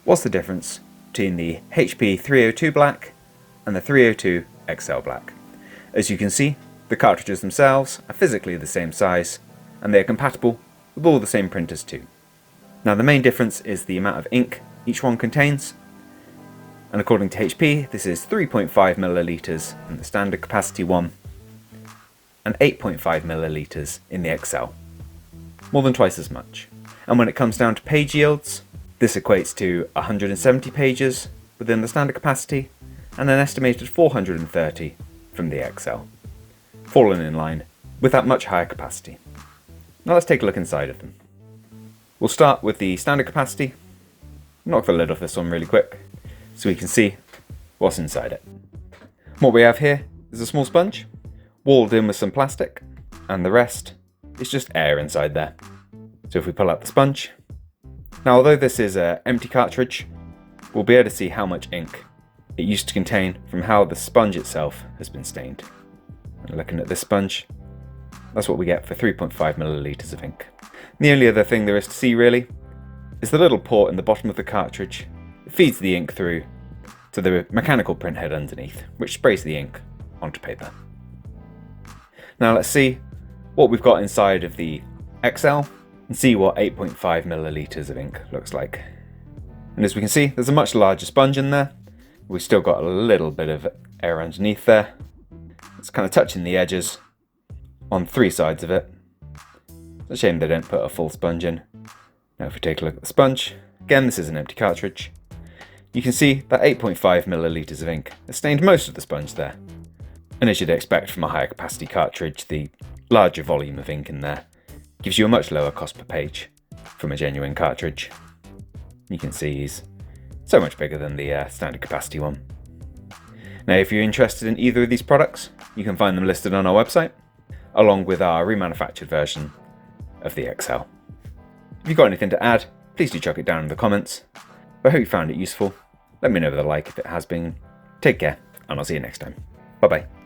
What's the difference between the HP 302 Black and the 302 XL Black? As you can see, the cartridges themselves are physically the same size, and they are compatible with all the same printers too. Now the main difference is the amount of ink each one contains, and according to HP this is 3.5 millilitres in the standard capacity one and 8.5 millilitres in the XL. More than twice as much. And when it comes down to page yields, this equates to 170 pages within the standard capacity and an estimated 430 from the XL, falling in line with that much higher capacity. Now let's take a look inside of them. We'll start with the standard capacity. Knock the lid off this one really quick so we can see what's inside it. What we have here is a small sponge, walled in with some plastic, and the rest is just air inside there. So if we pull out the sponge, now although this is an empty cartridge, we'll be able to see how much ink it used to contain from how the sponge itself has been stained. And looking at this sponge, that's what we get for 3.5 millilitres of ink. And the only other thing there is to see really is the little port in the bottom of the cartridge. It feeds the ink through to the mechanical printhead underneath, which sprays the ink onto paper. Now let's see what we've got inside of the XL and see what 8.5 millilitres of ink looks like. And as we can see, there's a much larger sponge in there. We've still got a little bit of air underneath there. It's kind of touching the edges on three sides of it. It's a shame they don't put a full sponge in. Now if we take a look at the sponge, again this is an empty cartridge. You can see that 8.5 millilitres of ink has stained most of the sponge there. And as you'd expect from a higher capacity cartridge, the larger volume of ink in there gives you a much lower cost per page from a genuine cartridge. You can see he's so much bigger than the standard capacity one. Now if you're interested in either of these products, you can find them listed on our website, along with our remanufactured version of the XL. If you've got anything to add, please do chuck it down in the comments. I hope you found it useful. Let me know with a like if it has been. Take care, and I'll see you next time. Bye bye.